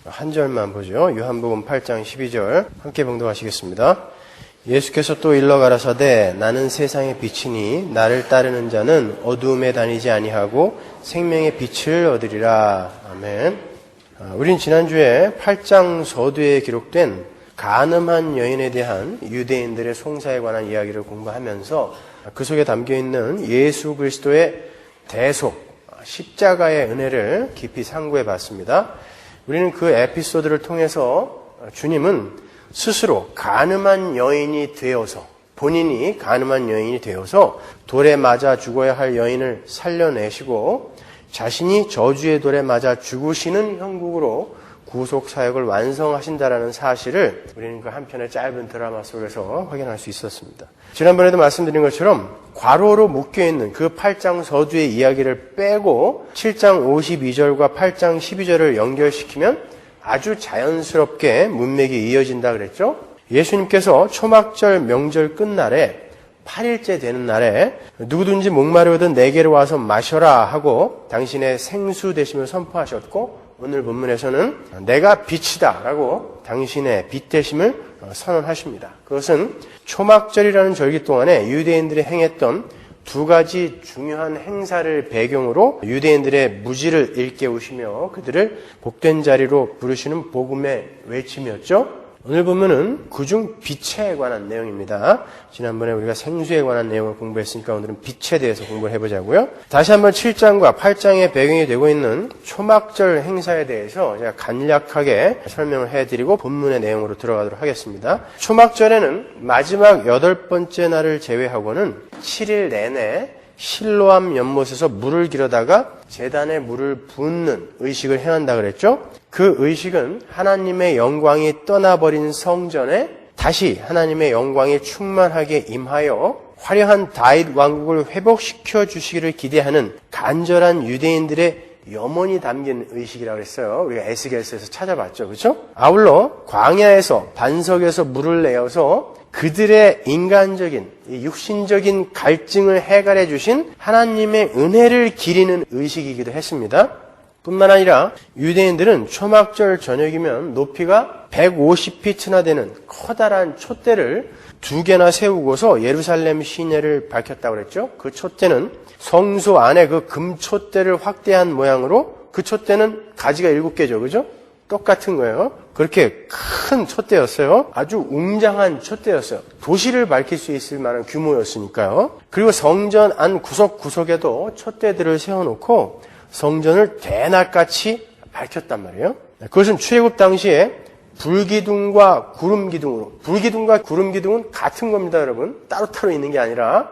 한 절만 보죠. 요한복음 8장 12절 함께 봉독하시겠습니다. 예수께서 또 일러 가라사대 나는 세상의 빛이니 나를 따르는 자는 어두움에 다니지 아니하고 생명의 빛을 얻으리라. 아멘. 우린 지난주에 8장 서두에 기록된 간음한 여인에 대한 유대인들의 송사에 관한 이야기를 공부하면서 그 속에 담겨있는 예수 그리스도의 대속, 십자가의 은혜를 깊이 상고해 봤습니다. 우리는 그 에피소드를 통해서 주님은 스스로 간음한 여인이 되어서, 본인이 간음한 여인이 되어서 돌에 맞아 죽어야 할 여인을 살려내시고 자신이 저주의 돌에 맞아 죽으시는 형국으로 구속 사역을 완성하신다라는 사실을 우리는 그 한편의 짧은 드라마 속에서 확인할 수 있었습니다. 지난번에도 말씀드린 것처럼 괄호로 묶여있는 그 8장 서두의 이야기를 빼고 7장 52절과 8장 12절을 연결시키면 아주 자연스럽게 문맥이 이어진다 그랬죠. 예수님께서 초막절 명절 끝날에 8일째 되는 날에 누구든지 목마르거든 내게로 와서 마셔라 하고 당신의 생수 되심을 선포하셨고, 오늘 본문에서는 내가 빛이다 라고 당신의 빛 되심을 선언하십니다. 그것은 초막절이라는 절기 동안에 유대인들이 행했던 두 가지 중요한 행사를 배경으로 유대인들의 무지를 일깨우시며 그들을 복된 자리로 부르시는 복음의 외침이었죠. 오늘 보면은 그중 빛에 관한 내용입니다. 지난번에 우리가 생수에 관한 내용을 공부했으니까 오늘은 빛에 대해서 공부를 해보자고요. 다시 한번 7장과 8장의 배경이 되고 있는 초막절 행사에 대해서 제가 간략하게 설명을 해드리고 본문의 내용으로 들어가도록 하겠습니다. 초막절에는 마지막 8번째 날을 제외하고는 7일 내내 실로암 연못에서 물을 길어다가 제단에 물을 붓는 의식을 행한다 그랬죠. 그 의식은 하나님의 영광이 떠나버린 성전에 다시 하나님의 영광이 충만하게 임하여 화려한 다윗 왕국을 회복시켜 주시기를 기대하는 간절한 유대인들의 염원이 담긴 의식이라고 했어요. 우리가 에스겔서에서 찾아봤죠. 그렇죠? 아울러 광야에서 반석에서 물을 내어서 그들의 인간적인, 육신적인 갈증을 해결해 주신 하나님의 은혜를 기리는 의식이기도 했습니다. 뿐만 아니라 유대인들은 초막절 저녁이면 높이가 150피트나 되는 커다란 촛대를 2개나 세우고서 예루살렘 시내를 밝혔다고 그랬죠. 그 촛대는 성소 안에 그 금촛대를 확대한 모양으로, 그 촛대는 가지가 7개죠. 그죠? 똑같은 거예요. 그렇게 큰 촛대였어요. 아주 웅장한 촛대였어요. 도시를 밝힐 수 있을 만한 규모였으니까요. 그리고 성전 안 구석구석에도 촛대들을 세워놓고 성전을 대낮같이 밝혔단 말이에요. 그것은 출애굽 당시에 불기둥과 구름기둥으로, 불기둥과 구름기둥은 같은 겁니다, 여러분. 따로따로 있는 게 아니라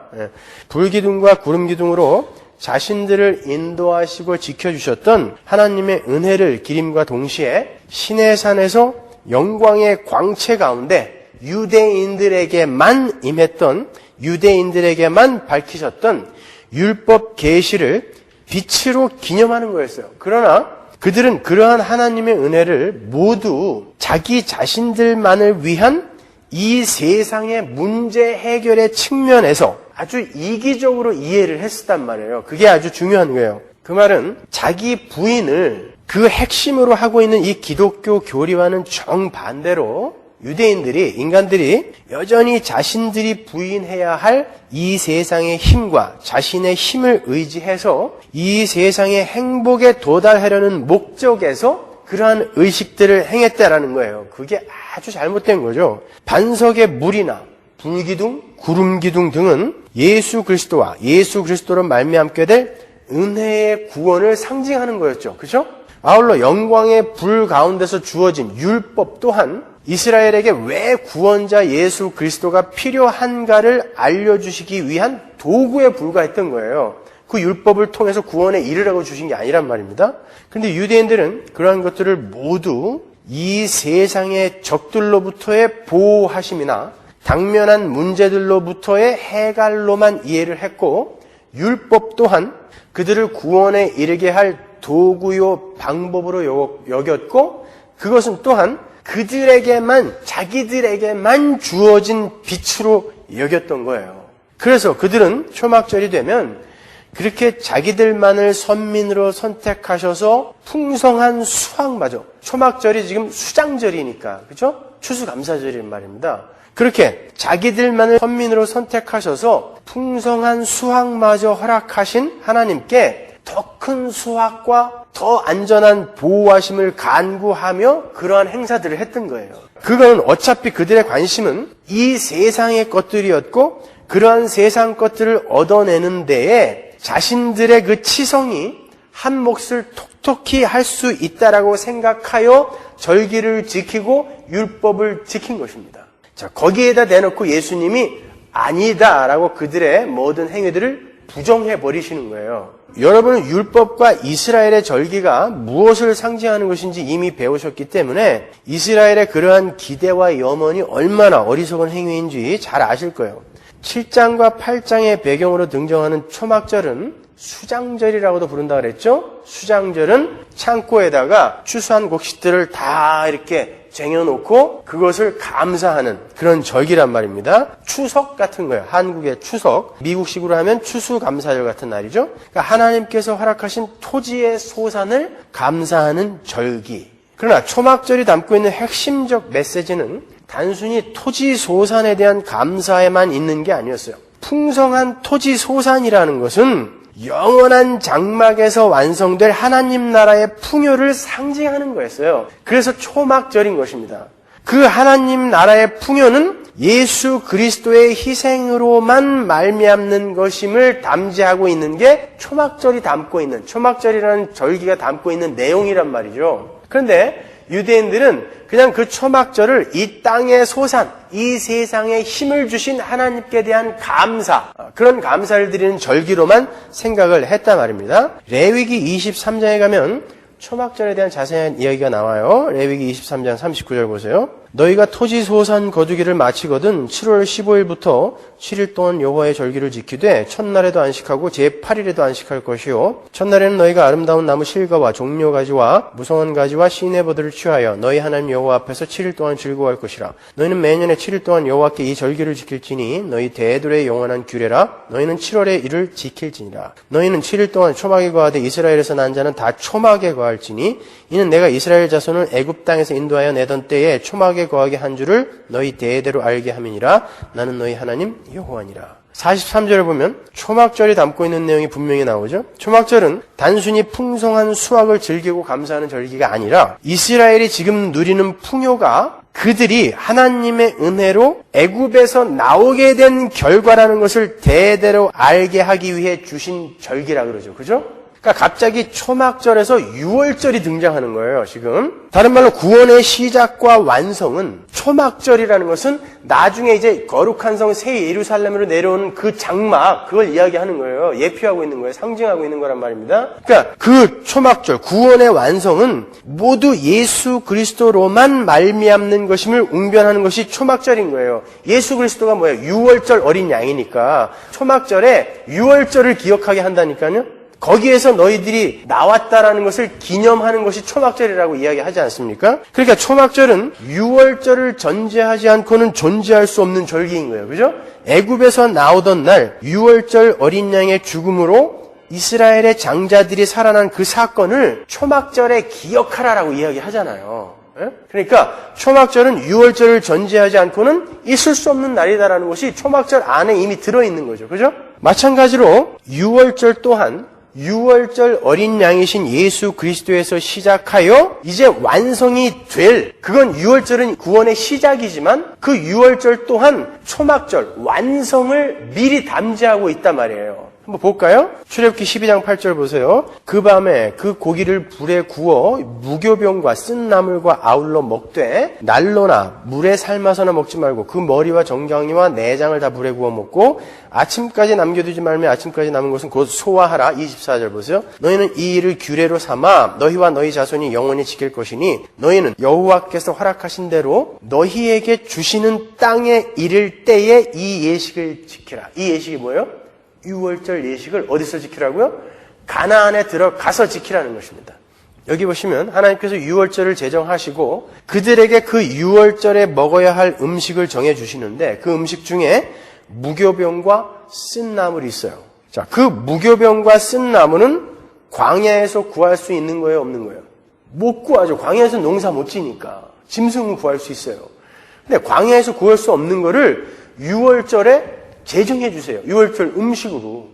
불기둥과 구름기둥으로 자신들을 인도하시고 지켜주셨던 하나님의 은혜를 기림과 동시에 시내산에서 영광의 광채 가운데 유대인들에게만 임했던, 유대인들에게만 밝히셨던 율법 계시를 빛으로 기념하는 거였어요. 그러나 그들은 그러한 하나님의 은혜를 모두 자기 자신들만을 위한 이 세상의 문제 해결의 측면에서 아주 이기적으로 이해를 했었단 말이에요. 그게 아주 중요한 거예요. 그 말은 자기 부인을 그 핵심으로 하고 있는 이 기독교 교리와는 정반대로 유대인들이, 인간들이 여전히 자신들이 부인해야 할 이 세상의 힘과 자신의 힘을 의지해서 이 세상의 행복에 도달하려는 목적에서 그러한 의식들을 행했다라는 거예요. 그게 아주 잘못된 거죠. 반석의 물이나 불기둥, 구름기둥 등은 예수 그리스도와 예수 그리스도로 말미암게 될 은혜의 구원을 상징하는 거였죠. 그렇죠? 아울러 영광의 불 가운데서 주어진 율법 또한 이스라엘에게 왜 구원자 예수 그리스도가 필요한가를 알려주시기 위한 도구에 불과했던 거예요. 그 율법을 통해서 구원에 이르라고 주신 게 아니란 말입니다. 그런데 유대인들은 그러한 것들을 모두 이 세상의 적들로부터의 보호하심이나 당면한 문제들로부터의 해갈로만 이해를 했고, 율법 또한 그들을 구원에 이르게 할 도구요 방법으로 여겼고, 그것은 또한 그들에게만, 자기들에게만 주어진 빛으로 여겼던 거예요. 그래서 그들은 초막절이 되면 그렇게 자기들만을 선민으로 선택하셔서 풍성한 수확마저, 초막절이 지금 수장절이니까, 그죠? 추수감사절인 말입니다. 그렇게 자기들만을 선민으로 선택하셔서 풍성한 수확마저 허락하신 하나님께 더 큰 수확과 더 안전한 보호하심을 간구하며 그러한 행사들을 했던 거예요. 그건 어차피 그들의 관심은 이 세상의 것들이었고 그러한 세상 것들을 얻어내는 데에 자신들의 그 치성이 한 몫을 톡톡히 할 수 있다라고 생각하여 절기를 지키고 율법을 지킨 것입니다. 자, 거기에다 대놓고 예수님이 아니다라고 그들의 모든 행위들을 부정해 버리시는 거예요. 여러분은 율법과 이스라엘의 절기가 무엇을 상징하는 것인지 이미 배우셨기 때문에 이스라엘의 그러한 기대와 염원이 얼마나 어리석은 행위인지 잘 아실 거예요. 7장과 8장의 배경으로 등장하는 초막절은 수장절이라고도 부른다 그랬죠? 수장절은 창고에다가 추수한 곡식들을 다 이렇게 쟁여놓고 그것을 감사하는 그런 절기란 말입니다. 추석 같은 거예요. 한국의 추석. 미국식으로 하면 추수감사절 같은 날이죠. 그러니까 하나님께서 허락하신 토지의 소산을 감사하는 절기. 그러나 초막절이 담고 있는 핵심적 메시지는 단순히 토지 소산에 대한 감사에만 있는 게 아니었어요. 풍성한 토지 소산이라는 것은 영원한 장막에서 완성될 하나님 나라의 풍요를 상징하는 거였어요. 그래서 초막절인 것입니다. 그 하나님 나라의 풍요는 예수 그리스도의 희생으로만 말미암는 것임을 담지하고 있는 게 초막절이 담고 있는, 초막절이라는 절기가 담고 있는 내용이란 말이죠. 그런데 유대인들은 그냥 그 초막절을 이 땅의 소산, 이 세상에 힘을 주신 하나님께 대한 감사, 그런 감사를 드리는 절기로만 생각을 했단 말입니다. 레위기 23장에 가면 초막절에 대한 자세한 이야기가 나와요. 레위기 23장 39절 보세요. 너희가 토지 소산 거두기를 마치거든 7월 15일부터 7일 동안 여호와의 절기를 지키되 첫날에도 안식하고 제8일에도 안식할 것이요 첫날에는 너희가 아름다운 나무 실과와 종려가지와 무성한 가지와 시내버들을 취하여 너희 하나님 여호와 앞에서 7일 동안 즐거워할 것이라. 너희는 매년에 7일 동안 여호와께 이 절기를 지킬지니 너희 대들의 영원한 규례라. 너희는 7월에 이를 지킬지니라. 너희는 7일 동안 초막에 거하되 이스라엘에서 난 자는 다 초막에 거할지니 이는 내가 이스라엘 자손을 애굽 땅에서 인도하여 내던 때에 초막에 거하게 한 줄을 너희 대대로 알게 함이니라. 나는 너희 하나님 여호와니라. 43절을 보면 초막절이 담고 있는 내용이 분명히 나오죠. 초막절은 단순히 풍성한 수확을 즐기고 감사하는 절기가 아니라 이스라엘이 지금 누리는 풍요가 그들이 하나님의 은혜로 애굽에서 나오게 된 결과라는 것을 대대로 알게 하기 위해 주신 절기라 그러죠. 그죠? 그러니까 갑자기 초막절에서 유월절이 등장하는 거예요, 지금. 다른 말로 구원의 시작과 완성은 초막절이라는 것은 나중에 이제 거룩한 성 새 예루살렘으로 내려오는 그 장막, 그걸 이야기하는 거예요. 예표하고 있는 거예요. 상징하고 있는 거란 말입니다. 그러니까 그 초막절, 구원의 완성은 모두 예수 그리스도로만 말미암는 것임을 웅변하는 것이 초막절인 거예요. 예수 그리스도가 뭐예요? 유월절 어린 양이니까 초막절에 유월절을 기억하게 한다니까요. 거기에서 너희들이 나왔다라는 것을 기념하는 것이 초막절이라고 이야기하지 않습니까? 그러니까 초막절은 유월절을 전제하지 않고는 존재할 수 없는 절기인 거예요. 그죠? 애굽에서 나오던 날 유월절 어린 양의 죽음으로 이스라엘의 장자들이 살아난 그 사건을 초막절에 기억하라라고 이야기하잖아요. 그러니까 초막절은 유월절을 전제하지 않고는 있을 수 없는 날이다라는 것이 초막절 안에 이미 들어있는 거죠. 그죠? 마찬가지로 유월절 또한 유월절 어린 양이신 예수 그리스도에서 시작하여 이제 완성이 될, 그건 유월절은 구원의 시작이지만 그 유월절 또한 초막절, 완성을 미리 담지하고 있단 말이에요. 한번 볼까요? 출애굽기 12장 8절 보세요. 그 밤에 그 고기를 불에 구워 무교병과 쓴 나물과 아울러 먹되 날로나 물에 삶아서나 먹지 말고 그 머리와 정강이와 내장을 다 불에 구워 먹고 아침까지 남겨두지 말며 아침까지 남은 것은 곧 소화하라. 24절 보세요. 너희는 이 일을 규례로 삼아 너희와 너희 자손이 영원히 지킬 것이니 너희는 여호와께서 허락하신 대로 너희에게 주시는 땅에 이를 때에 이 예식을 지키라. 이 예식이 뭐예요? 유월절 예식을 어디서 지키라고요? 가나안에 들어가서 지키라는 것입니다. 여기 보시면 하나님께서 유월절을 제정하시고 그들에게 그 유월절에 먹어야 할 음식을 정해주시는데 그 음식 중에 무교병과 쓴 나물이 있어요. 자, 그 무교병과 쓴 나무는 광야에서 구할 수 있는 거예요, 없는 거예요? 못 구하죠. 광야에서 농사 못 지니까. 짐승은 구할 수 있어요. 근데 광야에서 구할 수 없는 거를 6월절에 제정해 주세요. 6월절 음식으로.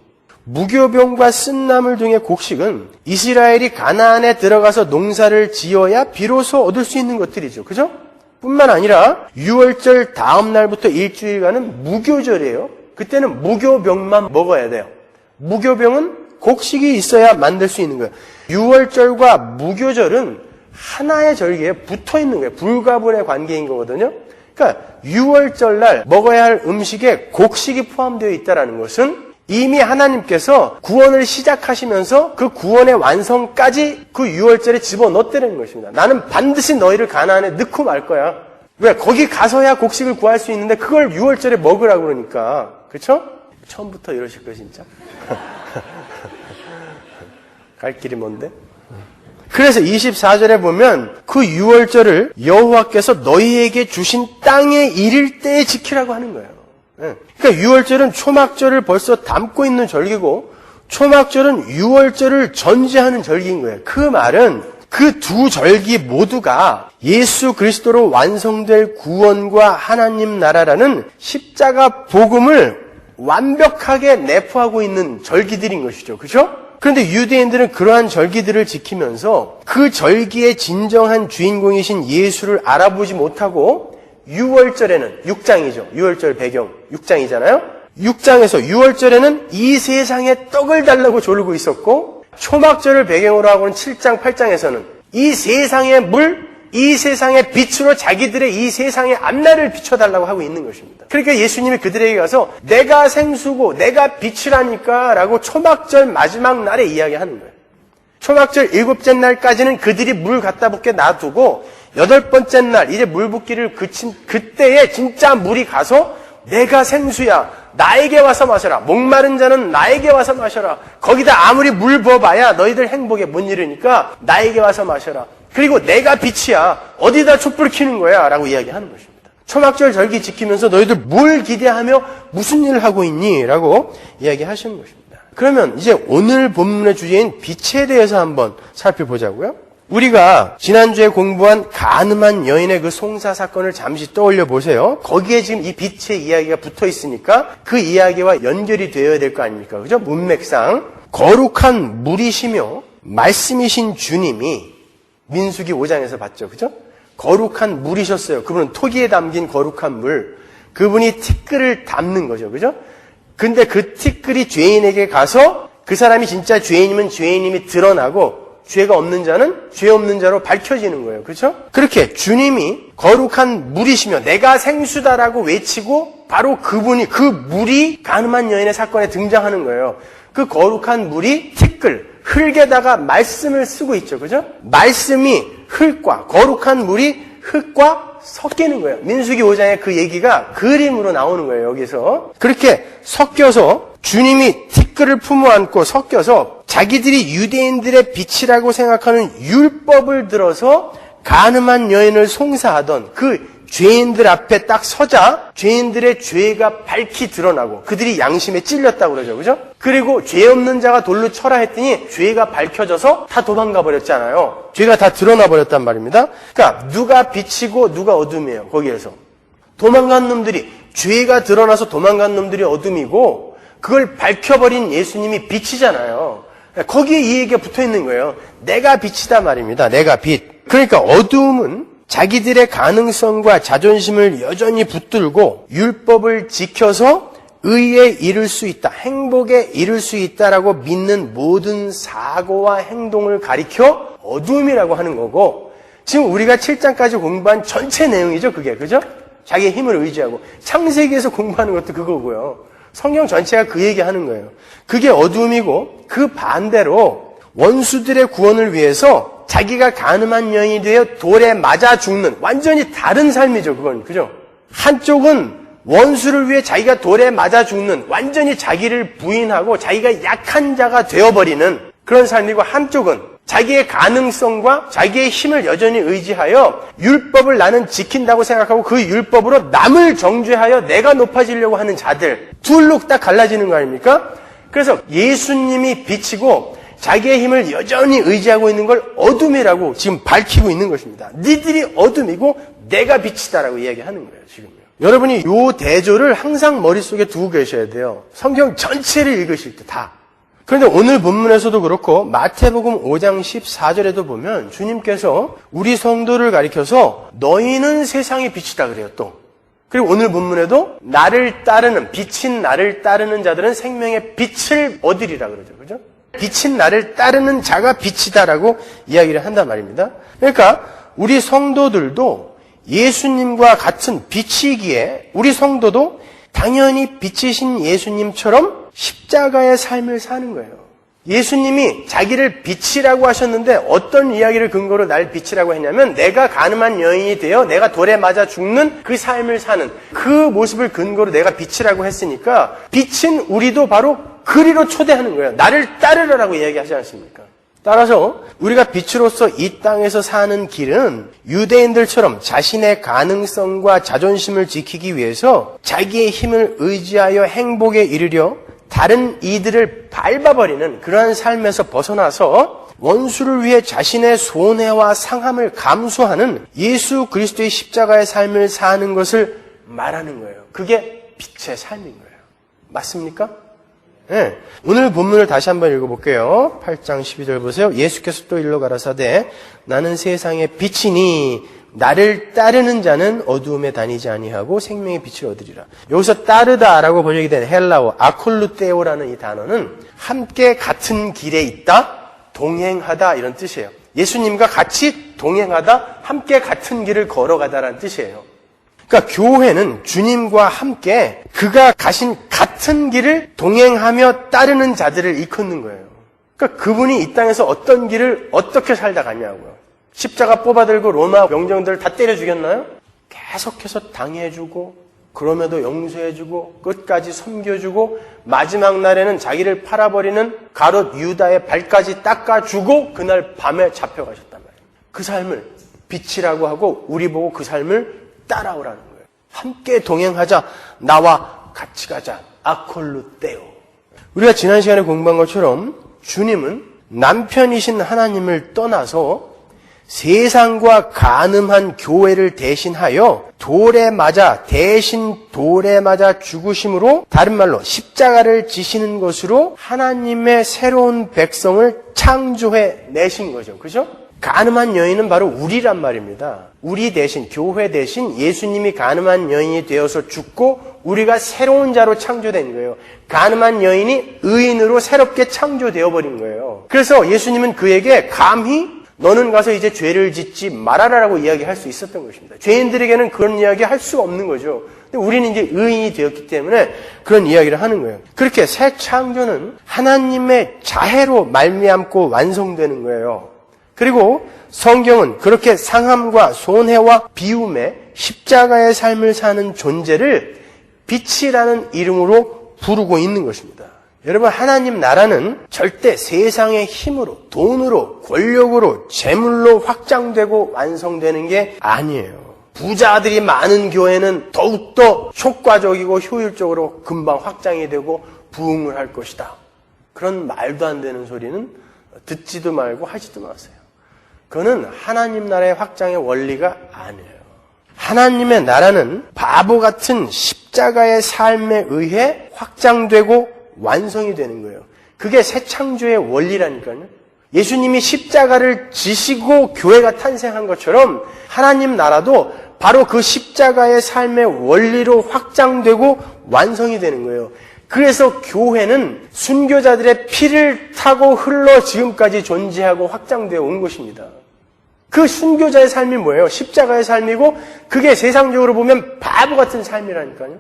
무교병과 쓴나물 등의 곡식은 이스라엘이 가나안에 들어가서 농사를 지어야 비로소 얻을 수 있는 것들이죠. 그죠? 뿐만 아니라 6월절 다음 날부터 일주일간은 무교절이에요. 그때는 무교병만 먹어야 돼요. 무교병은 곡식이 있어야 만들 수 있는 거예요. 6월절과 무교절은 하나의 절기에 붙어 있는 거예요. 불가분의 관계인 거거든요. 그러니까 6월절 날 먹어야 할 음식에 곡식이 포함되어 있다는 것은 이미 하나님께서 구원을 시작하시면서 그 구원의 완성까지 그 6월절에 집어넣었다는 것입니다. 나는 반드시 너희를 가나안에 넣고 말 거야. 왜? 거기 가서야 곡식을 구할 수 있는데 그걸 6월절에 먹으라고 그러니까. 그렇죠? 처음부터 이러실 거예요, 진짜. 갈 길이 뭔데? 그래서 24절에 보면 그 6월절을 여호와께서 너희에게 주신 땅에 이를 때에 지키라고 하는 거예요. 그러니까 6월절은 초막절을 벌써 담고 있는 절기고 초막절은 6월절을 전제하는 절기인 거예요. 그 말은 그 두 절기 모두가 예수 그리스도로 완성될 구원과 하나님 나라라는 십자가 복음을 완벽하게 내포하고 있는 절기들인 것이죠. 그렇죠? 그런데 유대인들은 그러한 절기들을 지키면서 그 절기의 진정한 주인공이신 예수를 알아보지 못하고 6월절에는 6장이죠. 6월절 배경 6장이잖아요. 6장에서 6월절에는 이 세상에 떡을 달라고 조르고 있었고 초막절을 배경으로 하고는 7장 8장에서는 이 세상의 물, 이 세상의 빛으로 자기들의 이 세상의 앞날을 비춰달라고 하고 있는 것입니다. 그러니까 예수님이 그들에게 가서 내가 생수고 내가 빛이라니까 라고 초막절 마지막 날에 이야기하는 거예요. 초막절 7째 날까지는 그들이 물 갖다 붓게 놔두고 8번째 날 이제 물 붓기를 그친 그때에 진짜 물이 가서 내가 생수야. 나에게 와서 마셔라. 목마른 자는 나에게 와서 마셔라. 거기다 아무리 물 부어봐야 너희들 행복에 못 이르니까 나에게 와서 마셔라. 그리고 내가 빛이야. 어디다 촛불 켜는 거야? 라고 이야기하는 것입니다. 초막절 절기 지키면서 너희들 뭘 기대하며 무슨 일을 하고 있니? 라고 이야기하시는 것입니다. 그러면 이제 오늘 본문의 주제인 빛에 대해서 한번 살펴보자고요. 우리가 지난주에 공부한 간음한 여인의 그 송사 사건을 잠시 떠올려 보세요. 거기에 지금 이 빛의 이야기가 붙어 있으니까 그 이야기와 연결이 되어야 될 거 아닙니까? 그죠? 문맥상 거룩한 물이시며 말씀이신 주님이 민수기 5장에서 봤죠. 그죠? 거룩한 물이셨어요. 그분은 토기에 담긴 거룩한 물. 그분이 티끌을 담는 거죠. 그죠? 근데 그 티끌이 죄인에게 가서 그 사람이 진짜 죄인이면 죄인임이 드러나고 죄가 없는 자는 죄 없는 자로 밝혀지는 거예요. 그렇죠? 그렇게 주님이 거룩한 물이시며 내가 생수다라고 외치고 바로 그분이 그 물이 간음한 여인의 사건에 등장하는 거예요. 그 거룩한 물이 티끌, 흙에다가 말씀을 쓰고 있죠. 그죠? 말씀이 흙과 거룩한 물이 흙과 섞이는 거예요. 민수기 5장에 그 얘기가 그림으로 나오는 거예요. 여기서. 그렇게 섞여서 주님이 티끌을 품어 안고 섞여서 자기들이 유대인들의 빛이라고 생각하는 율법을 들어서 간음한 여인을 송사하던 그 죄인들 앞에 딱 서자 죄인들의 죄가 밝히 드러나고 그들이 양심에 찔렸다고 그러죠. 그죠? 그리고 죄 없는 자가 돌로 쳐라 했더니 죄가 밝혀져서 다 도망가 버렸잖아요. 죄가 다 드러나 버렸단 말입니다. 그러니까 누가 빛이고 누가 어둠이에요. 거기에서. 도망간 놈들이 죄가 드러나서 도망간 놈들이 어둠이고 그걸 밝혀버린 예수님이 빛이잖아요. 거기에 이 얘기가 붙어 있는 거예요. 내가 빛이다 말입니다. 내가 빛. 그러니까 어두움은 자기들의 가능성과 자존심을 여전히 붙들고 율법을 지켜서 의에 이를 수 있다, 행복에 이를 수 있다라고 믿는 모든 사고와 행동을 가리켜 어두움이라고 하는 거고 지금 우리가 7장까지 공부한 전체 내용이죠. 그게. 그죠? 자기의 힘을 의지하고 창세기에서 공부하는 것도 그거고요. 성경 전체가 그 얘기하는 거예요. 그게 어두움이고 그 반대로 원수들의 구원을 위해서 자기가 간음한 여인이 되어 돌에 맞아 죽는 완전히 다른 삶이죠. 그건. 그죠? 한쪽은 원수를 위해 자기가 돌에 맞아 죽는 완전히 자기를 부인하고 자기가 약한 자가 되어버리는 그런 삶이고 한쪽은 자기의 가능성과 자기의 힘을 여전히 의지하여 율법을 나는 지킨다고 생각하고 그 율법으로 남을 정죄하여 내가 높아지려고 하는 자들 둘로 딱 갈라지는 거 아닙니까? 그래서 예수님이 빛이고 자기의 힘을 여전히 의지하고 있는 걸 어둠이라고 지금 밝히고 있는 것입니다. 니들이 어둠이고 내가 빛이다라고 이야기하는 거예요, 지금요. 여러분이 이 대조를 항상 머릿속에 두고 계셔야 돼요. 성경 전체를 읽으실 때 다. 그런데 오늘 본문에서도 그렇고 마태복음 5장 14절에도 보면 주님께서 우리 성도를 가리켜서 너희는 세상의 빛이다 그래요, 또. 그리고 오늘 본문에도 나를 따르는, 빛인 나를 따르는 자들은 생명의 빛을 얻으리라 그러죠. 그죠? 빛인 나를 따르는 자가 빛이다라고 이야기를 한단 말입니다. 그러니까 우리 성도들도 예수님과 같은 빛이기에 우리 성도도 당연히 빛이신 예수님처럼 십자가의 삶을 사는 거예요. 예수님이 자기를 빛이라고 하셨는데 어떤 이야기를 근거로 날 빛이라고 했냐면 내가 간음한 여인이 되어 내가 돌에 맞아 죽는 그 삶을 사는 그 모습을 근거로 내가 빛이라고 했으니까 빛인 우리도 바로 그리로 초대하는 거예요. 나를 따르라고 이야기하지 않습니까? 따라서 우리가 빛으로서 이 땅에서 사는 길은 유대인들처럼 자신의 가능성과 자존심을 지키기 위해서 자기의 힘을 의지하여 행복에 이르려 다른 이들을 밟아버리는 그러한 삶에서 벗어나서 원수를 위해 자신의 손해와 상함을 감수하는 예수 그리스도의 십자가의 삶을 사는 것을 말하는 거예요. 그게 빛의 삶인 거예요. 맞습니까? 네. 오늘 본문을 다시 한번 읽어볼게요. 8장 12절 보세요. 예수께서 또 일러 가라사대 나는 세상의 빛이니 나를 따르는 자는 어두움에 다니지 아니하고 생명의 빛을 얻으리라. 여기서 따르다라고 번역이 된 헬라어 아콜루테오라는 이 단어는 함께 같은 길에 있다, 동행하다 이런 뜻이에요. 예수님과 같이 동행하다, 함께 같은 길을 걸어가다라는 뜻이에요. 그러니까 교회는 주님과 함께 그가 가신 같은 길을 동행하며 따르는 자들을 일컫는 거예요. 그러니까 그분이 이 땅에서 어떤 길을 어떻게 살다 갔냐고요. 십자가 뽑아들고 로마 병정들을 다 때려 죽였나요? 계속해서 당해주고 그럼에도 용서해주고 끝까지 섬겨주고 마지막 날에는 자기를 팔아버리는 가롯 유다의 발까지 닦아주고 그날 밤에 잡혀가셨단 말이에요. 그 삶을 빛이라고 하고 우리 보고 그 삶을 따라오라는 거예요. 함께 동행하자. 나와 같이 가자. 아콜루테오. 우리가 지난 시간에 공부한 것처럼 주님은 남편이신 하나님을 떠나서 세상과 간음한 교회를 대신하여 대신 돌에 맞아 죽으심으로 다른 말로 십자가를 지시는 것으로 하나님의 새로운 백성을 창조해 내신 거죠. 그죠? 간음한 여인은 바로 우리란 말입니다. 우리 대신, 교회 대신 예수님이 간음한 여인이 되어서 죽고 우리가 새로운 자로 창조된 거예요. 간음한 여인이 의인으로 새롭게 창조되어 버린 거예요. 그래서 예수님은 그에게 감히 너는 가서 이제 죄를 짓지 말아라라고 이야기할 수 있었던 것입니다. 죄인들에게는 그런 이야기 할 수가 없는 거죠. 근데 우리는 이제 의인이 되었기 때문에 그런 이야기를 하는 거예요. 그렇게 새 창조는 하나님의 자애로 말미암고 완성되는 거예요. 그리고 성경은 그렇게 상함과 손해와 비움에 십자가의 삶을 사는 존재를 빛이라는 이름으로 부르고 있는 것입니다. 여러분, 하나님 나라는 절대 세상의 힘으로, 돈으로, 권력으로, 재물로 확장되고 완성되는 게 아니에요. 부자들이 많은 교회는 더욱더 효과적이고 효율적으로 금방 확장이 되고 부흥을 할 것이다. 그런 말도 안 되는 소리는 듣지도 말고 하지도 마세요. 그거는 하나님 나라의 확장의 원리가 아니에요. 하나님의 나라는 바보 같은 십자가의 삶에 의해 확장되고 완성이 되는 거예요. 그게 새 창조의 원리라니까요. 예수님이 십자가를 지시고 교회가 탄생한 것처럼 하나님 나라도 바로 그 십자가의 삶의 원리로 확장되고 완성이 되는 거예요. 그래서 교회는 순교자들의 피를 타고 흘러 지금까지 존재하고 확장되어 온 것입니다. 그 순교자의 삶이 뭐예요? 십자가의 삶이고 그게 세상적으로 보면 바보 같은 삶이라니까요.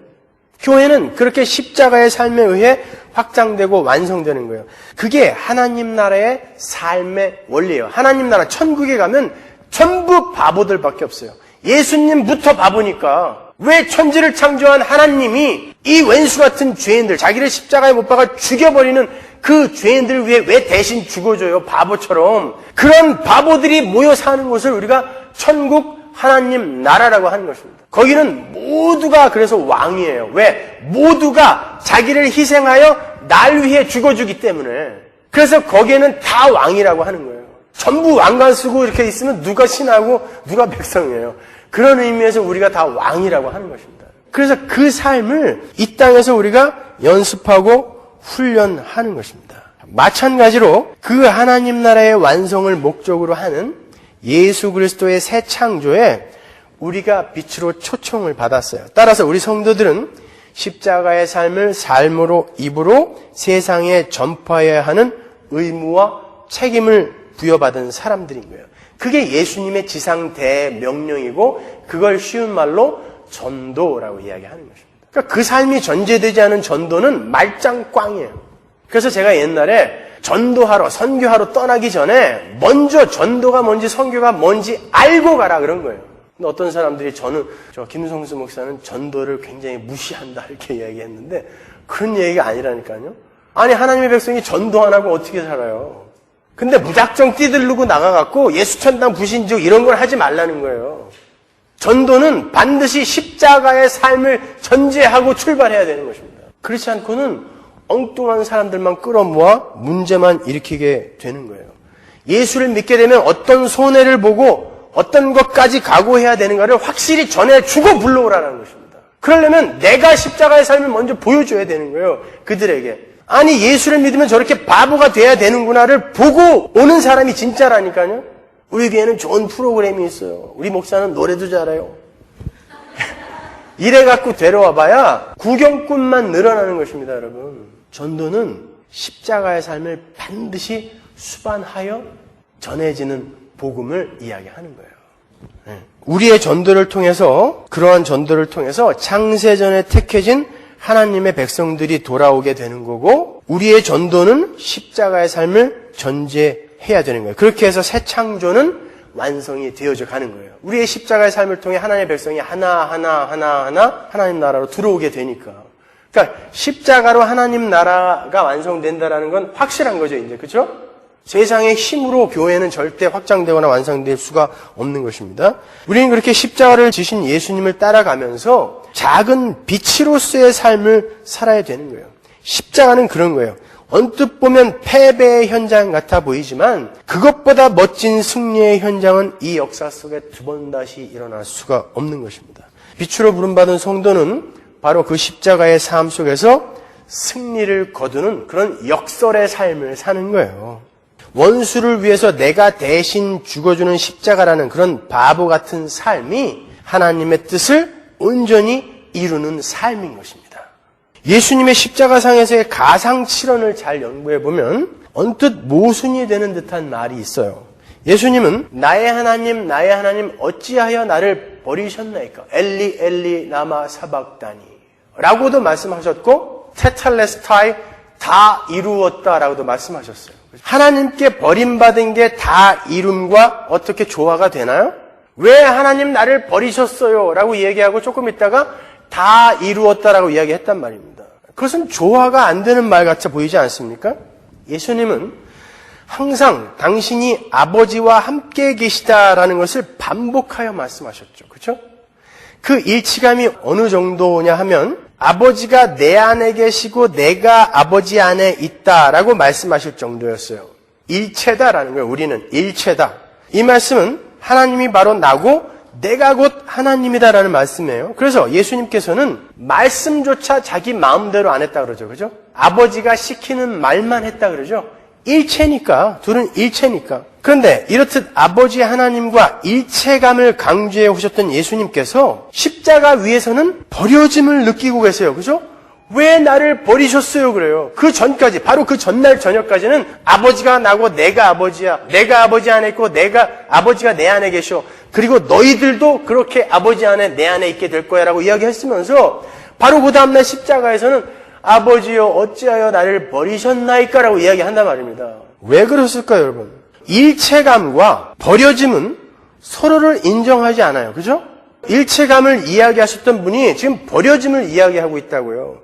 교회는 그렇게 십자가의 삶에 의해 확장되고 완성되는 거예요. 그게 하나님 나라의 삶의 원리예요. 하나님 나라 천국에 가면 전부 바보들밖에 없어요. 예수님부터 바보니까 왜 천지를 창조한 하나님이 이 왼수 같은 죄인들, 자기를 십자가에 못 박아 죽여버리는 그 죄인들을 위해 왜 대신 죽어줘요? 바보처럼. 그런 바보들이 모여 사는 곳을 우리가 천국 하나님 나라라고 하는 것입니다. 거기는 모두가 그래서 왕이에요. 왜? 모두가 자기를 희생하여 날 위해 죽어주기 때문에. 그래서 거기에는 다 왕이라고 하는 거예요. 전부 왕관 쓰고 이렇게 있으면 누가 신하고 누가 백성이에요. 그런 의미에서 우리가 다 왕이라고 하는 것입니다. 그래서 그 삶을 이 땅에서 우리가 연습하고 훈련하는 것입니다. 마찬가지로 그 하나님 나라의 완성을 목적으로 하는 예수 그리스도의 새 창조에 우리가 빛으로 초청을 받았어요. 따라서 우리 성도들은 십자가의 삶을 삶으로 입으로 세상에 전파해야 하는 의무와 책임을 부여받은 사람들인 거예요. 그게 예수님의 지상 대명령이고 그걸 쉬운 말로 전도라고 이야기하는 것입니다. 그러니까 그 삶이 전제되지 않은 전도는 말짱 꽝이에요. 그래서 제가 옛날에 전도하러 선교하러 떠나기 전에 먼저 전도가 뭔지 선교가 뭔지 알고 가라 그런 거예요. 근데 어떤 사람들이 김성수 목사는 전도를 굉장히 무시한다 이렇게 이야기했는데 그런 얘기가 아니라니까요. 아니 하나님의 백성이 전도 안 하고 어떻게 살아요? 근데 무작정 뛰들르고 나가갖고 예수천당 부신즉 이런 걸 하지 말라는 거예요. 전도는 반드시 십자가의 삶을 전제하고 출발해야 되는 것입니다. 그렇지 않고는 엉뚱한 사람들만 끌어모아 문제만 일으키게 되는 거예요. 예수를 믿게 되면 어떤 손해를 보고 어떤 것까지 각오해야 되는가를 확실히 전해주고 불러오라는 것입니다. 그러려면 내가 십자가의 삶을 먼저 보여줘야 되는 거예요. 그들에게. 아니 예수를 믿으면 저렇게 바보가 돼야 되는구나를 보고 오는 사람이 진짜라니까요. 우리 교회는 좋은 프로그램이 있어요. 우리 목사는 노래도 잘해요. 이래갖고 데려와봐야 구경꾼만 늘어나는 것입니다, 여러분. 전도는 십자가의 삶을 반드시 수반하여 전해지는 복음을 이야기하는 거예요. 우리의 전도를 통해서 그러한 전도를 통해서 창세전에 택해진 하나님의 백성들이 돌아오게 되는 거고 우리의 전도는 십자가의 삶을 전제해야 되는 거예요. 그렇게 해서 새 창조는 완성이 되어져 가는 거예요. 우리의 십자가의 삶을 통해 하나님의 백성이 하나하나 하나님 나라로 들어오게 되니까. 그러니까 십자가로 하나님 나라가 완성된다라는 건 확실한 거죠, 이제. 그렇죠? 세상의 힘으로 교회는 절대 확장되거나 완성될 수가 없는 것입니다. 우리는 그렇게 십자가를 지신 예수님을 따라가면서 작은 빛으로서의 삶을 살아야 되는 거예요. 십자가는 그런 거예요. 언뜻 보면 패배의 현장 같아 보이지만 그것보다 멋진 승리의 현장은 이 역사 속에 두 번 다시 일어날 수가 없는 것입니다. 빛으로 부름받은 성도는 바로 그 십자가의 삶 속에서 승리를 거두는 그런 역설의 삶을 사는 거예요. 원수를 위해서 내가 대신 죽어주는 십자가라는 그런 바보 같은 삶이 하나님의 뜻을 온전히 이루는 삶인 것입니다. 예수님의 십자가상에서의 가상칠언을 잘 연구해보면 언뜻 모순이 되는 듯한 말이 있어요. 예수님은 나의 하나님 어찌하여 나를 버리셨나이까? 엘리 엘리 라마 사박다니 라고도 말씀하셨고 테탈레스타이 다 이루었다라고도 말씀하셨어요. 하나님께 버림받은 게 다 이룸과 어떻게 조화가 되나요? 왜 하나님 나를 버리셨어요? 라고 얘기하고 조금 있다가 다 이루었다라고 이야기했단 말입니다. 그것은 조화가 안 되는 말 같아 보이지 않습니까? 예수님은 항상 당신이 아버지와 함께 계시다라는 것을 반복하여 말씀하셨죠. 그렇죠? 그 일치감이 어느 정도냐 하면 아버지가 내 안에 계시고 내가 아버지 안에 있다라고 말씀하실 정도였어요. 일체다라는 거예요. 우리는 일체다. 이 말씀은 하나님이 바로 나고 내가 곧 하나님이다라는 말씀이에요. 그래서 예수님께서는 말씀조차 자기 마음대로 안 했다 그러죠. 그죠? 아버지가 시키는 말만 했다 그러죠. 일체니까, 둘은 일체니까. 그런데 이렇듯 아버지 하나님과 일체감을 강조해 오셨던 예수님께서 십자가 위에서는 버려짐을 느끼고 계세요. 그죠? 왜 나를 버리셨어요? 그래요. 그 전까지, 바로 그 전날 저녁까지는 아버지가 나고 내가 아버지야. 내가 아버지 안에 있고 아버지가 내 안에 계셔. 그리고 너희들도 그렇게 아버지 안에 내 안에 있게 될 거야 라고 이야기했으면서 바로 그 다음날 십자가에서는 아버지여 어찌하여 나를 버리셨나이까 라고 이야기한단 말입니다. 왜 그랬을까요, 여러분? 일체감과 버려짐은 서로를 인정하지 않아요. 그죠? 일체감을 이야기하셨던 분이 지금 버려짐을 이야기하고 있다고요.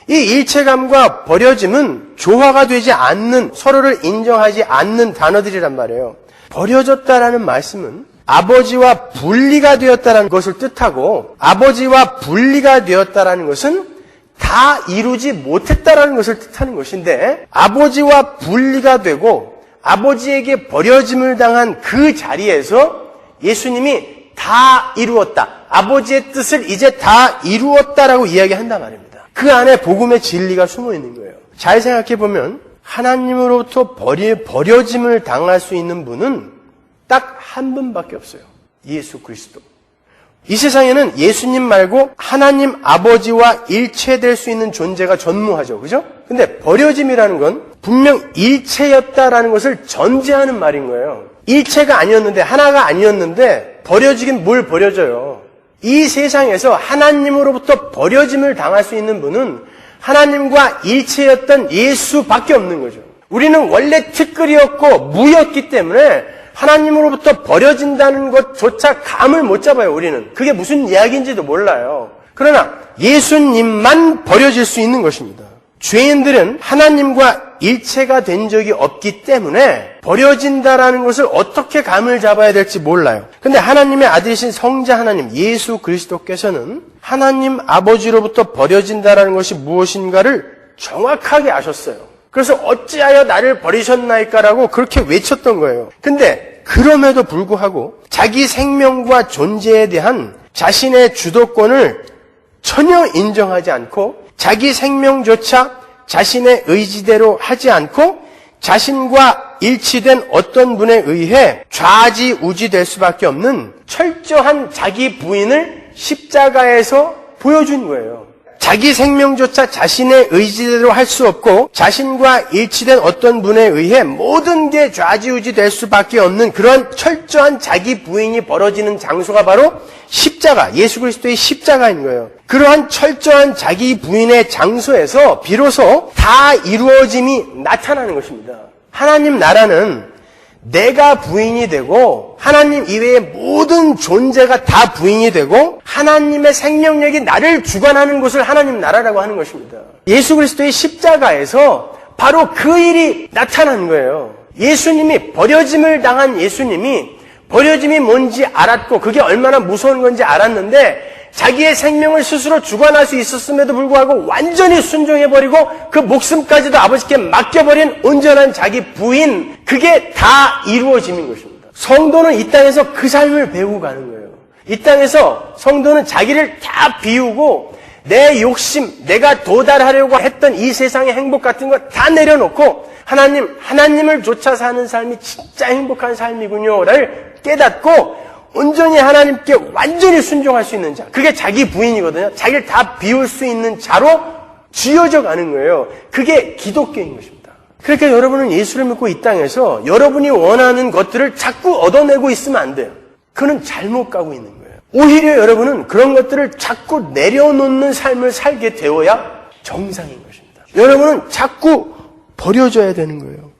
이 일체감과 버려짐은 조화가 되지 않는, 서로를 인정하지 않는 단어들이란 말이에요. 버려졌다라는 말씀은 아버지와 분리가 되었다라는 것을 뜻하고 아버지와 분리가 되었다라는 것은 다 이루지 못했다라는 것을 뜻하는 것인데, 아버지와 분리가 되고 아버지에게 버려짐을 당한 그 자리에서 예수님이 다 이루었다, 아버지의 뜻을 이제 다 이루었다라고 이야기한단 말입니다. 그 안에 복음의 진리가 숨어 있는 거예요. 잘 생각해 보면 하나님으로부터 버려짐을 당할 수 있는 분은 딱 한 분밖에 없어요. 예수 그리스도. 이 세상에는 예수님 말고 하나님 아버지와 일체될 수 있는 존재가 전무하죠. 그죠? 근데 버려짐이라는 건 분명 일체였다라는 것을 전제하는 말인 거예요. 일체가 아니었는데, 하나가 아니었는데 버려지긴 뭘 버려져요. 이 세상에서 하나님으로부터 버려짐을 당할 수 있는 분은 하나님과 일체였던 예수밖에 없는 거죠. 우리는 원래 티끌이었고 무였기 때문에 하나님으로부터 버려진다는 것조차 감을 못 잡아요, 우리는. 그게 무슨 이야기인지도 몰라요. 그러나 예수님만 버려질 수 있는 것입니다. 죄인들은 하나님과 일체가 된 적이 없기 때문에 버려진다라는 것을 어떻게 감을 잡아야 될지 몰라요. 근데 하나님의 아들이신 성자 하나님 예수 그리스도께서는 하나님 아버지로부터 버려진다라는 것이 무엇인가를 정확하게 아셨어요. 그래서 어찌하여 나를 버리셨나이까라고 그렇게 외쳤던 거예요. 근데 그럼에도 불구하고 자기 생명과 존재에 대한 자신의 주도권을 전혀 인정하지 않고 자기 생명조차 자신의 의지대로 하지 않고 자신과 일치된 어떤 분에 의해 좌지우지될 수밖에 없는 철저한 자기 부인을 십자가에서 보여준 거예요. 자기 생명조차 자신의 의지대로 할 수 없고 자신과 일치된 어떤 분에 의해 모든 게 좌지우지될 수밖에 없는 그런 철저한 자기 부인이 벌어지는 장소가 바로 십자가, 예수 그리스도의 십자가인 거예요. 그러한 철저한 자기 부인의 장소에서 비로소 다 이루어짐이 나타나는 것입니다. 하나님 나라는 내가 부인이 되고 하나님 이외의 모든 존재가 다 부인이 되고 하나님의 생명력이 나를 주관하는 것을 하나님 나라라고 하는 것입니다. 예수 그리스도의 십자가에서 바로 그 일이 나타난 거예요. 예수님이 버려짐을 당한 예수님이 버려짐이 뭔지 알았고 그게 얼마나 무서운 건지 알았는데 자기의 생명을 스스로 주관할 수 있었음에도 불구하고 완전히 순종해버리고 그 목숨까지도 아버지께 맡겨버린 온전한 자기 부인, 그게 다 이루어짐인 것입니다. 성도는 이 땅에서 그 삶을 배우고 가는 거예요. 이 땅에서 성도는 자기를 다 비우고 내 욕심, 내가 도달하려고 했던 이 세상의 행복 같은 거 다 내려놓고 하나님을 쫓아 사는 삶이 진짜 행복한 삶이군요를 깨닫고 온전히 하나님께 완전히 순종할 수 있는 자, 그게 자기 부인이거든요. 자기를 다 비울 수 있는 자로 쥐어져 가는 거예요. 그게 기독교인 것입니다. 그러니까 여러분은 예수를 믿고 이 땅에서 여러분이 원하는 것들을 자꾸 얻어내고 있으면 안 돼요. 그는 잘못 가고 있는 거예요. 오히려 여러분은 그런 것들을 자꾸 내려놓는 삶을 살게 되어야 정상인 것입니다. 여러분은 자꾸 버려져야 되는 거예요.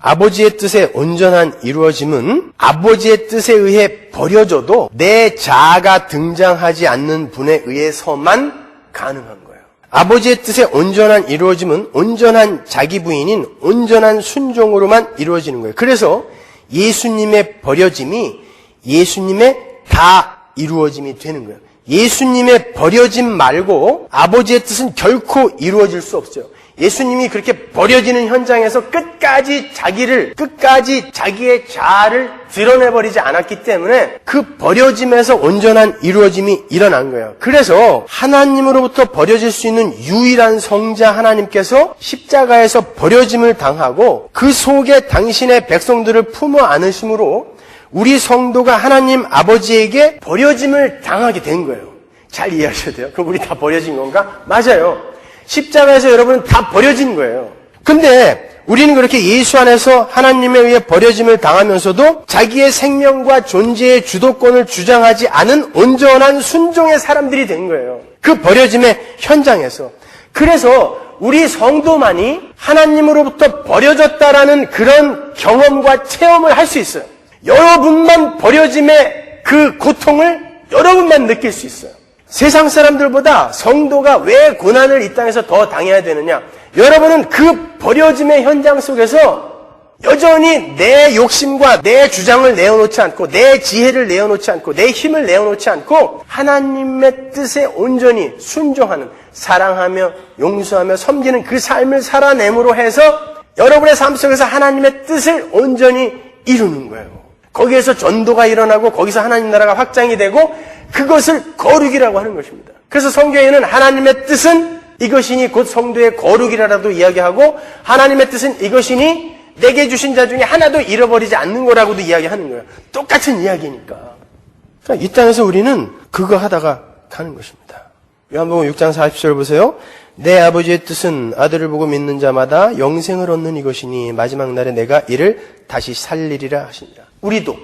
아버지의 뜻의 온전한 이루어짐은 아버지의 뜻에 의해 버려져도 내 자아가 등장하지 않는 분에 의해서만 가능한 거예요. 아버지의 뜻의 온전한 이루어짐은 온전한 자기 부인인 온전한 순종으로만 이루어지는 거예요. 그래서 예수님의 버려짐이 예수님의 다 이루어짐이 되는 거예요. 예수님의 버려짐 말고 아버지의 뜻은 결코 이루어질 수 없어요. 예수님이 그렇게 버려지는 현장에서 끝까지 자기의 자아를 드러내버리지 않았기 때문에 그 버려짐에서 온전한 이루어짐이 일어난 거예요. 그래서 하나님으로부터 버려질 수 있는 유일한 성자 하나님께서 십자가에서 버려짐을 당하고 그 속에 당신의 백성들을 품어 안으심으로 우리 성도가 하나님 아버지에게 버려짐을 당하게 된 거예요. 잘 이해하셔야 돼요. 그럼 우리 다 버려진 건가? 맞아요. 십자가에서 여러분은 다 버려진 거예요. 근데 우리는 그렇게 예수 안에서 하나님에 의해 버려짐을 당하면서도 자기의 생명과 존재의 주도권을 주장하지 않은 온전한 순종의 사람들이 된 거예요. 그 버려짐의 현장에서. 그래서 우리 성도만이 하나님으로부터 버려졌다라는 그런 경험과 체험을 할 수 있어요. 여러분만 버려짐의 그 고통을 여러분만 느낄 수 있어요. 세상 사람들보다 성도가 왜 고난을 이 땅에서 더 당해야 되느냐? 여러분은 그 버려짐의 현장 속에서 여전히 내 욕심과 내 주장을 내어놓지 않고 내 지혜를 내어놓지 않고 내 힘을 내어놓지 않고 하나님의 뜻에 온전히 순종하는, 사랑하며 용서하며 섬기는 그 삶을 살아냄으로 해서 여러분의 삶 속에서 하나님의 뜻을 온전히 이루는 거예요. 거기에서 전도가 일어나고 거기서 하나님 나라가 확장이 되고 그것을 거룩이라고 하는 것입니다. 그래서 성경에는 하나님의 뜻은 이것이니 곧 성도의 거룩이라도 이야기하고 하나님의 뜻은 이것이니 내게 주신 자 중에 하나도 잃어버리지 않는 거라고도 이야기하는 거예요. 똑같은 이야기니까. 그러니까 이 땅에서 우리는 그거 하다가 가는 것입니다. 요한복음 6장 40절 보세요. 내 아버지의 뜻은 아들을 보고 믿는 자마다 영생을 얻는 이것이니 마지막 날에 내가 이를 다시 살리리라 하시니라. 우리도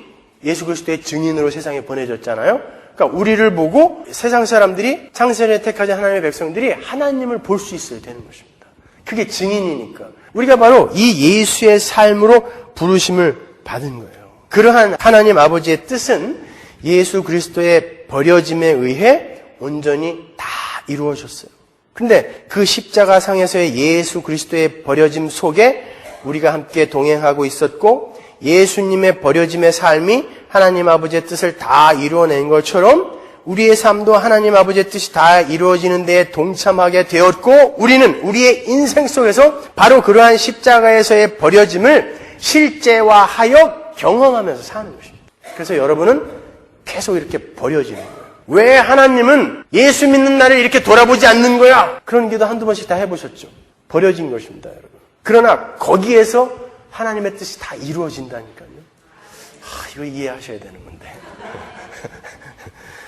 예수 그리스도의 증인으로 세상에 보내졌잖아요. 그러니까 우리를 보고 세상 사람들이 창세전에 택하신 하나님의 백성들이 하나님을 볼 수 있어야 되는 것입니다. 그게 증인이니까. 우리가 바로 이 예수의 삶으로 부르심을 받은 거예요. 그러한 하나님 아버지의 뜻은 예수 그리스도의 버려짐에 의해 온전히 다 이루어졌어요. 그런데 그 십자가상에서의 예수 그리스도의 버려짐 속에 우리가 함께 동행하고 있었고 예수님의 버려짐의 삶이 하나님 아버지의 뜻을 다 이루어낸 것처럼 우리의 삶도 하나님 아버지의 뜻이 다 이루어지는 데에 동참하게 되었고 우리는 우리의 인생 속에서 바로 그러한 십자가에서의 버려짐을 실제화하여 경험하면서 사는 것입니다. 그래서 여러분은 계속 이렇게 버려지는 거예요. 왜 하나님은 예수 믿는 나를 이렇게 돌아보지 않는 거야? 그런 기도 한두 번씩 다 해보셨죠? 버려진 것입니다, 여러분. 그러나 거기에서 하나님의 뜻이 다 이루어진다니까요. 이거 이해하셔야 되는 건데.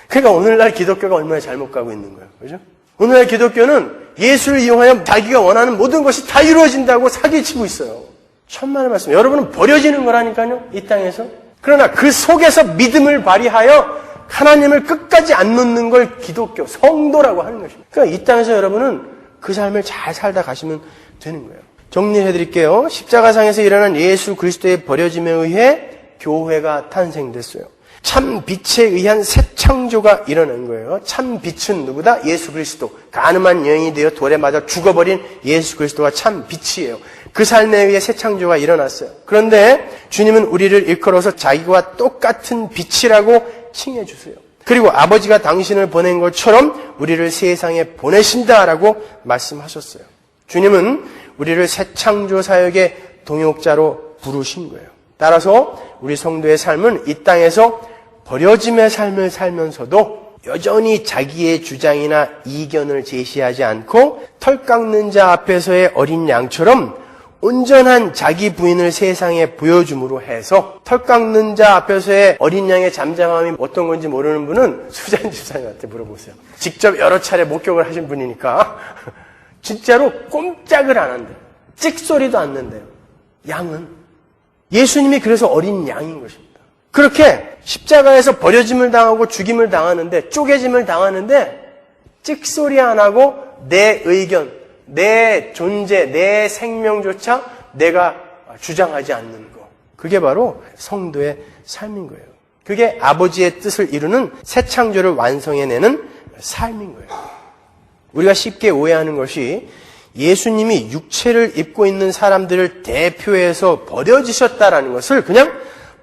그러니까 오늘날 기독교가 얼마나 잘못 가고 있는 거예요. 그죠? 오늘날 기독교는 예수를 이용하여 자기가 원하는 모든 것이 다 이루어진다고 사기치고 있어요. 천만의 말씀. 여러분은 버려지는 거라니까요. 이 땅에서. 그러나 그 속에서 믿음을 발휘하여 하나님을 끝까지 안 놓는 걸 기독교, 성도라고 하는 것입니다. 그러니까 이 땅에서 여러분은 그 삶을 잘 살다 가시면 되는 거예요. 정리해드릴게요. 십자가상에서 일어난 예수 그리스도의 버려짐에 의해 교회가 탄생됐어요. 참 빛에 의한 새 창조가 일어난 거예요. 참 빛은 누구다? 예수 그리스도. 간음한 여인이 되어 돌에 맞아 죽어버린 예수 그리스도가 참 빛이에요. 그 삶에 의해 새 창조가 일어났어요. 그런데 주님은 우리를 일컬어서 자기와 똑같은 빛이라고 칭해 주세요. 그리고 아버지가 당신을 보낸 것처럼 우리를 세상에 보내신다라고 말씀하셨어요. 주님은 우리를 새 창조 사역의 동역자로 부르신 거예요. 따라서 우리 성도의 삶은 이 땅에서 버려짐의 삶을 살면서도 여전히 자기의 주장이나 이견을 제시하지 않고 털 깎는 자 앞에서의 어린 양처럼 온전한 자기 부인을 세상에 보여줌으로 해서 털 깎는 자 앞에서의 어린 양의 잠잠함이 어떤 건지 모르는 분은 수잔 집사님한테 물어보세요. 직접 여러 차례 목격을 하신 분이니까 진짜로 꼼짝을 안 한대요. 찍소리도 않는데요. 양은 예수님이 그래서 어린 양인 것입니다. 그렇게 십자가에서 버려짐을 당하고 죽임을 당하는데 쪼개짐을 당하는데 찍소리 안 하고 내 의견, 내 존재, 내 생명조차 내가 주장하지 않는 것. 그게 바로 성도의 삶인 거예요. 그게 아버지의 뜻을 이루는 새 창조를 완성해내는 삶인 거예요. 우리가 쉽게 오해하는 것이 예수님이 육체를 입고 있는 사람들을 대표해서 버려지셨다라는 것을 그냥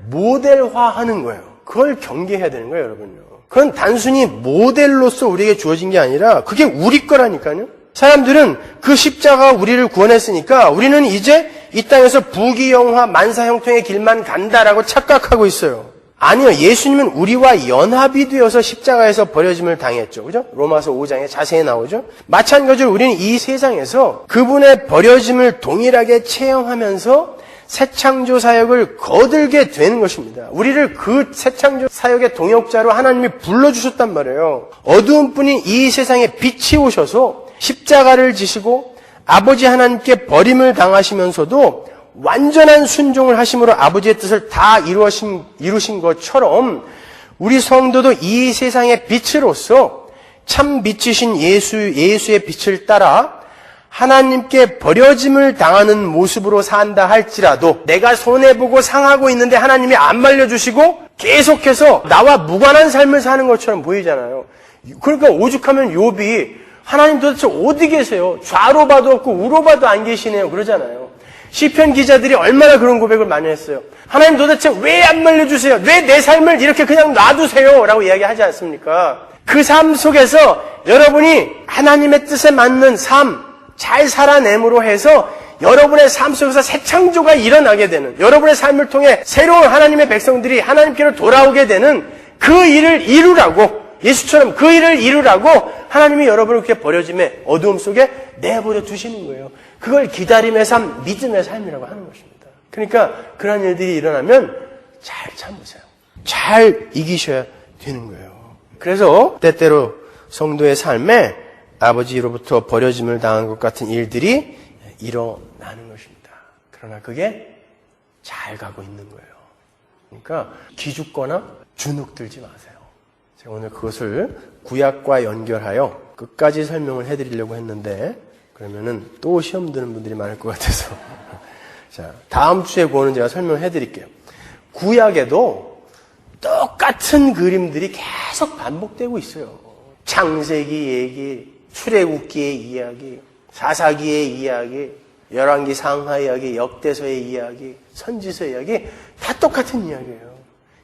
모델화하는 거예요. 그걸 경계해야 되는 거예요, 여러분요. 그건 단순히 모델로서 우리에게 주어진 게 아니라 그게 우리 거라니까요. 사람들은 그 십자가가 우리를 구원했으니까 우리는 이제 이 땅에서 부귀영화 만사형통의 길만 간다라고 착각하고 있어요. 아니요. 예수님은 우리와 연합이 되어서 십자가에서 버려짐을 당했죠. 그죠? 로마서 5장에 자세히 나오죠. 마찬가지로 우리는 이 세상에서 그분의 버려짐을 동일하게 체험하면서 새창조 사역을 거들게 되는 것입니다. 우리를 그 새창조 사역의 동역자로 하나님이 불러주셨단 말이에요. 어두운 분이 이 세상에 빛이 오셔서 십자가를 지시고 아버지 하나님께 버림을 당하시면서도 완전한 순종을 하심으로 아버지의 뜻을 다 이루신 것처럼 우리 성도도 이 세상의 빛으로서 참 빛이신 예수의 빛을 따라 하나님께 버려짐을 당하는 모습으로 산다 할지라도 내가 손해보고 상하고 있는데 하나님이 안 말려주시고 계속해서 나와 무관한 삶을 사는 것처럼 보이잖아요. 그러니까 오죽하면 욥이 하나님 도대체 어디 계세요? 좌로 봐도 없고 우로 봐도 안 계시네요. 그러잖아요. 시편 기자들이 얼마나 그런 고백을 많이 했어요. 하나님 도대체 왜 안 말려주세요? 왜 내 삶을 이렇게 그냥 놔두세요? 라고 이야기하지 않습니까? 그 삶 속에서 여러분이 하나님의 뜻에 맞는 삶, 잘 살아냄으로 해서 여러분의 삶 속에서 새 창조가 일어나게 되는, 여러분의 삶을 통해 새로운 하나님의 백성들이 하나님께로 돌아오게 되는 그 일을 이루라고, 예수처럼 그 일을 이루라고 하나님이 여러분을 그렇게 버려짐에 어두움 속에 내버려 두시는 거예요. 그걸 기다림의 삶, 믿음의 삶이라고 하는 것입니다. 그러니까 그런 일들이 일어나면 잘 참으세요. 잘 이기셔야 되는 거예요. 그래서 때때로 성도의 삶에 아버지로부터 버려짐을 당한 것 같은 일들이 일어나는 것입니다. 그러나 그게 잘 가고 있는 거예요. 그러니까 기죽거나 주눅들지 마세요. 제가 오늘 그것을 구약과 연결하여 끝까지 설명을 해드리려고 했는데 그러면은 또 시험 드는 분들이 많을 것 같아서 자, 다음 주에 그거는 제가 설명을 해드릴게요. 구약에도 똑같은 그림들이 계속 반복되고 있어요. 창세기 얘기, 출애굽기의 이야기, 사사기의 이야기, 열왕기 상하 이야기, 역대서의 이야기, 선지서 이야기 다 똑같은 이야기예요.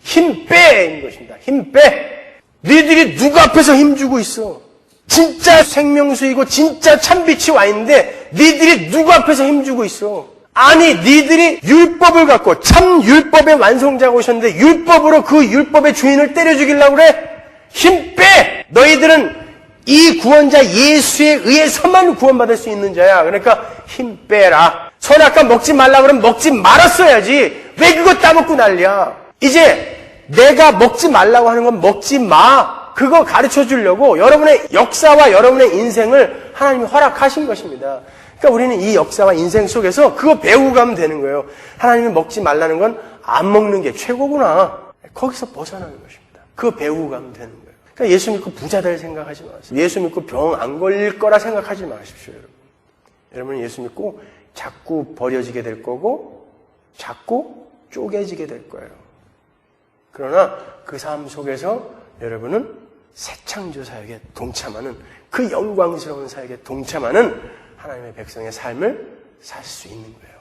힘 빼인 것입니다. 힘 빼. 너희들이 누구 앞에서 힘주고 있어? 진짜 생명수이고 진짜 참빛이 와 있는데 너희들이 누구 앞에서 힘주고 있어? 아니 너희들이 율법을 갖고 참 율법의 완성자가 오셨는데 율법으로 그 율법의 주인을 때려 죽이려고 그래? 힘 빼! 너희들은 이 구원자 예수에 의해서만 구원받을 수 있는 자야. 그러니까 힘 빼라. 선악과 먹지 말라 그러면 먹지 말았어야지. 왜 그거 따먹고 난리야? 이제 내가 먹지 말라고 하는 건 먹지 마. 그거 가르쳐 주려고 여러분의 역사와 여러분의 인생을 하나님이 허락하신 것입니다. 그러니까 우리는 이 역사와 인생 속에서 그거 배우고 가면 되는 거예요. 하나님이 먹지 말라는 건 안 먹는 게 최고구나. 거기서 벗어나는 것입니다. 그거 배우고 가면 되는 거예요. 그러니까 예수 믿고 부자 될 생각하지 마세요. 예수 믿고 병 안 걸릴 거라 생각하지 마십시오, 여러분. 여러분은 예수 믿고 자꾸 버려지게 될 거고 자꾸 쪼개지게 될 거예요. 그러나 그 삶 속에서 여러분은 새 창조 사역에 동참하는 그 영광스러운 사역에 동참하는 하나님의 백성의 삶을 살 수 있는 거예요.